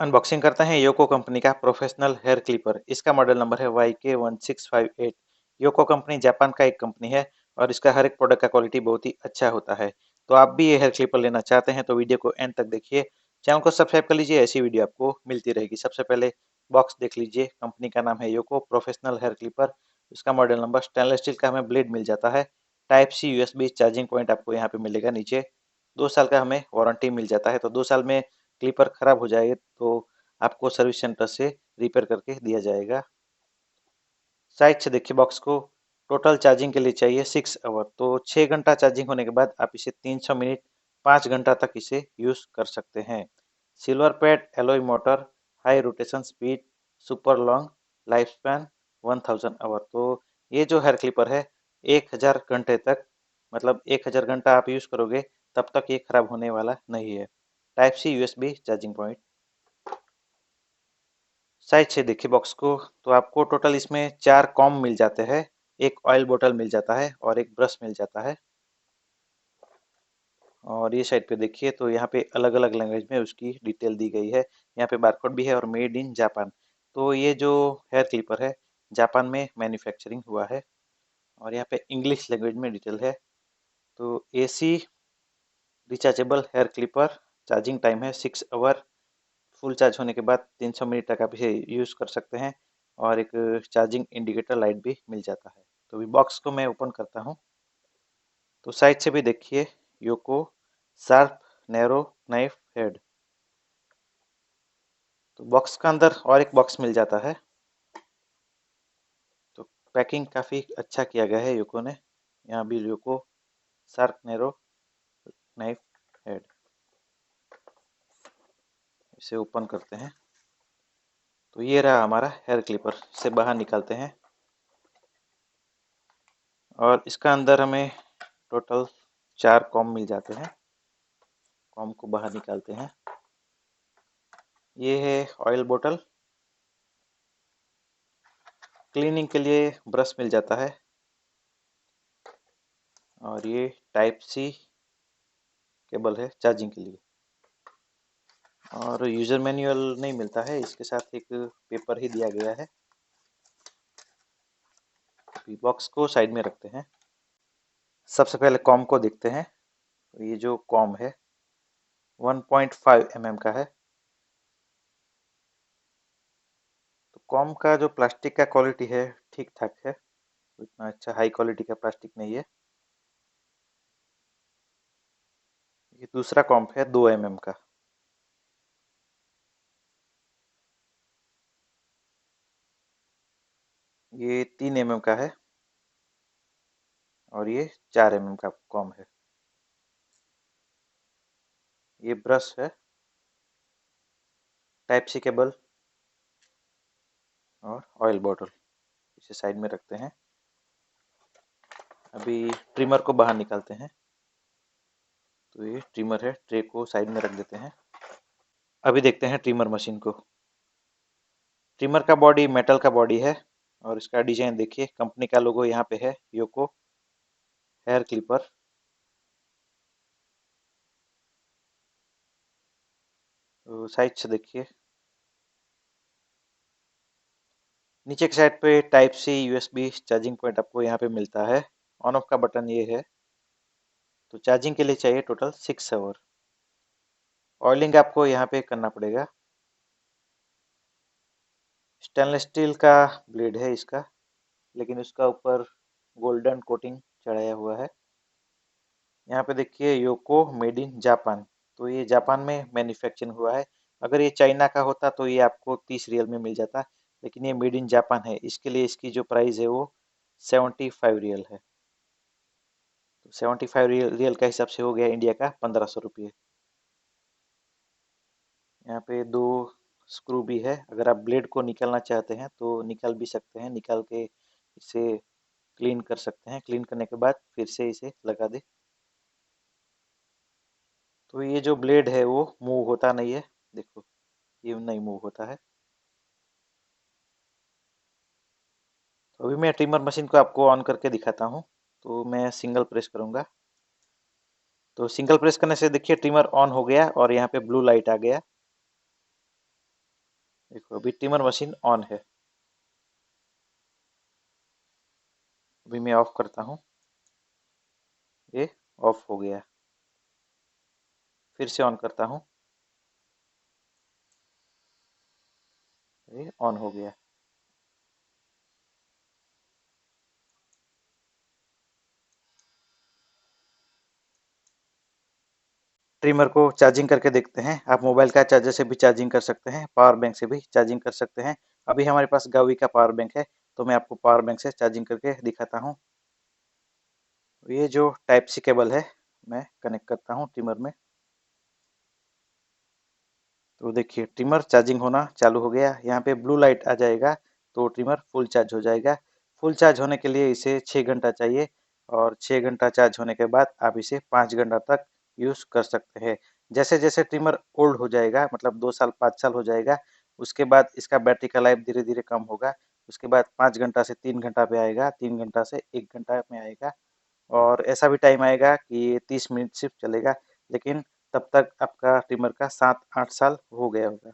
Unboxing करते हैं योको company का प्रोफेशनल हेयर क्लिपर। इसका मॉडल नंबर है YK1658। योको कंपनी जापान का एक कंपनी है और इसका हर एक प्रोडक्ट का क्वालिटी बहुत ही अच्छा होता है। तो आप भी ये हेयर क्लिपर लेना चाहते हैं तो वीडियो को एंड तक देखिए, चैनल को सब्सक्राइब कर लीजिए, ऐसी वीडियो आपको मिलती रहेगी। सबसे पहले बॉक्स देख लीजिए, कंपनी का नाम है योको प्रोफेशनल हेयर क्लिपर। इसका मॉडल नंबर, स्टेनलेस स्टील का हमें ब्लेड मिल जाता है। Type C USB charging point आपको यहाँ पे मिलेगा नीचे। 2 साल का हमें वारंटी मिल जाता है, तो 2 साल में क्लिपर खराब हो जाए तो आपको सर्विस सेंटर से रिपेयर करके दिया जाएगा। साइड से देखिए बॉक्स को, टोटल चार्जिंग के लिए चाहिए 6 आवर, तो 6 घंटा चार्जिंग होने के बाद आप इसे 300 मिनट 5 घंटा तक इसे यूज कर सकते हैं। Silver pad alloy motor, high rotation speed, super long life span 1000 hour. तो ये जो हेयर क्लिपर है 1000 घंटे तक, मतलब 1000 घंटा आप यूज करोगे तब तक ये खराब होने वाला नहीं है। Type C USB charging point. Side से देखिए बॉक्स को, तो आपको टोटल इसमें 4 कॉम्ब मिल जाते हैं, एक ऑयल बोतल मिल जाता है और एक ब्रश मिल जाता है। और ये साइड पे देखिए तो यहाँ पे अलग अलग लैंग्वेज में उसकी डिटेल दी गई है। यहाँ पे बारकोड भी है और मेड इन जापान। तो ये जो हेयर क्लिपर है जापान में मैन्युफैक्चरिंग हुआ है। और यहाँ पे इंग्लिश लैंग्वेज में डिटेल है। तो AC rechargeable hair clipper, charging time है 6 आवर। फुल चार्ज होने के बाद 300 मिनट तक आप इसे यूज़ कर सकते हैं। और एक चार्जिंग इंडिकेटर लाइट भी मिल जाता है। तो अभी बॉक्स को मैं ओपन करता हूँ। तो साइड से भी देखिए, योको शार्प नैरो नाइफ हेड। तो बॉक्स का अंदर और एक बॉक्स मिल जाता है। तो पैकिंग काफ़ी अच्छा किया गया है योको ने। यहाँ भी योको शार्प नैरो नाइफ हेड। इसे ओपन करते हैं। तो ये रहा हमारा हेयर क्लिपर। इसे बाहर निकालते हैं और इसका अंदर हमें टोटल 4 कॉम्ब मिल जाते हैं। कॉम्ब को बाहर निकालते हैं। ये है ऑयल बोतल। क्लीनिंग के लिए ब्रश मिल जाता है। और ये टाइप सी केबल है चार्जिंग के लिए। और यूज़र मैनुअल नहीं मिलता है, इसके साथ एक पेपर ही दिया गया है। बॉक्स को साइड में रखते हैं। सबसे पहले कॉम्ब को देखते हैं। तो ये जो कॉम्ब है 1.5 mm का है। तो कॉम्ब का जो प्लास्टिक का क्वालिटी है ठीक ठाक है, इतना अच्छा हाई क्वालिटी का प्लास्टिक नहीं है। ये दूसरा कॉम्ब है 2 mm का। ये 3 mm का है। और ये 4 mm का कॉम्ब है। ये ब्रश है, टाइप सी केबल और ऑयल बॉटल। इसे साइड में रखते हैं। अभी ट्रिमर को बाहर निकालते हैं। तो ये ट्रिमर है, ट्रे को साइड में रख देते हैं। अभी देखते हैं ट्रिमर मशीन को। ट्रिमर का बॉडी मेटल का बॉडी है और इसका डिजाइन देखिए, कंपनी का लोगो यहाँ पे है, योको हेयर क्लिपर। तो साइड से देखिए, नीचे की साइड पे type C USB charging point आपको यहाँ पे मिलता है। ऑन ऑफ का बटन ये है। तो चार्जिंग के लिए चाहिए टोटल 6 आवर। ऑयलिंग आपको यहाँ पे करना पड़ेगा। स्टेनलेस स्टील का ब्लेड है इसका, लेकिन उसका ऊपर गोल्डन कोटिंग चढ़ाया हुआ है। यहाँ पे देखिए योको मेड इन जापान। तो ये जापान में मैन्युफैक्चरिंग हुआ है। अगर ये चाइना का होता तो ये आपको 30 रियल में मिल जाता, लेकिन ये मेड इन जापान है, इसके लिए इसकी जो प्राइस है वो 75 रियल है। तो 75 रियल का हिसाब से हो गया इंडिया का 1500 रुपये। यहाँ पे 2 स्क्रू भी है, अगर आप ब्लेड को निकालना चाहते हैं तो निकाल भी सकते हैं। निकाल के इसे क्लीन कर सकते हैं। क्लीन करने के बाद फिर से इसे लगा दे। तो ये जो ब्लेड है वो मूव होता नहीं है, देखो ये नहीं मूव होता है। तो अभी मैं ट्रिमर मशीन को आपको ऑन करके दिखाता हूँ। तो मैं सिंगल प्रेस करूँगा। तो सिंगल प्रेस करने से देखिए ट्रिमर ऑन हो गया और यहाँ पे ब्लू लाइट आ गया। देखो अभी ट्रिमर मशीन ऑन है। अभी मैं ऑफ करता हूँ, ये ऑफ हो गया। फिर से ऑन करता हूँ, ये ऑन हो गया। ट्रिमर को चार्जिंग करके देखते हैं। आप मोबाइल का चार्जर से भी चार्जिंग कर सकते हैं, पावर बैंक से भी चार्जिंग कर सकते हैं। अभी हमारे पास गावी का पावर बैंक है, तो मैं आपको पावर बैंक से चार्जिंग करके दिखाता हूँ। ये जो टाइप सी केबल है, मैं कनेक्ट करता हूँ ट्रिमर में। तो देखिए ट्रिमर चार्जिंग होना चालू हो गया। यहाँ पे ब्लू लाइट आ जाएगा तो ट्रिमर फुल चार्ज हो जाएगा। फुल चार्ज होने के लिए इसे 6 घंटा चाहिए, और 6 घंटा चार्ज होने के बाद आप इसे 5 घंटा तक यूज़ कर सकते हैं। जैसे जैसे ट्रिमर ओल्ड हो जाएगा, मतलब 2 साल 5 साल हो जाएगा, उसके बाद इसका बैटरी का लाइफ धीरे धीरे कम होगा। उसके बाद 5 घंटा से 3 घंटा पे आएगा, 3 घंटा से 1 घंटा में आएगा, और ऐसा भी टाइम आएगा कि ये 30 मिनट सिर्फ चलेगा। लेकिन तब तक आपका ट्रिमर का 7-8 साल हो गया होगा।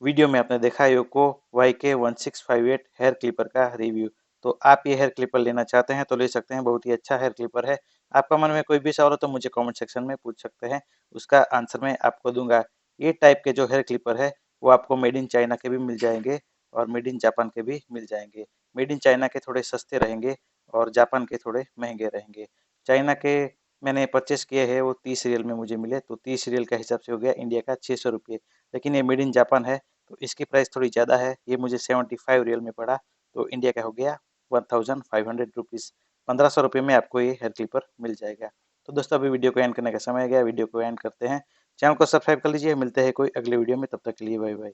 वीडियो में आपने देखा योको YK1658 हेयर क्लिपर का रिव्यू। तो आप ये हेयर क्लिपर लेना चाहते हैं तो ले सकते हैं, बहुत ही अच्छा हेयर क्लिपर है। आपका मन में कोई भी सवाल हो तो मुझे कमेंट सेक्शन में पूछ सकते हैं, उसका आंसर मैं आपको दूंगा। ये टाइप के जो हेयर क्लिपर है वो आपको मेड इन चाइना के भी मिल जाएंगे, और मेड इन जापान के भी मिल जाएंगे। मेड इन चाइना के थोड़े सस्ते रहेंगे, और जापान के थोड़े महंगे रहेंगे। चाइना के मैंने परचेस किए हैं, वो 30 रियल में मुझे मिले, तो 30 रियल का हिसाब से हो गया इंडिया का 600 रुपये। लेकिन ये मेड इन जापान है तो इसकी प्राइस थोड़ी ज़्यादा है, ये मुझे 75 रियल में पड़ा, तो इंडिया का हो गया 1500 रुपीज़। 1500 रुपये में आपको ये हेयर क्लिपर मिल जाएगा। तो दोस्तों अभी वीडियो को एंड करने का समय आ गया, वीडियो को एंड करते हैं। चैनल को सब्सक्राइब कर लीजिए, मिलते हैं कोई अगले वीडियो में, तब तक के लिए बाय बाय।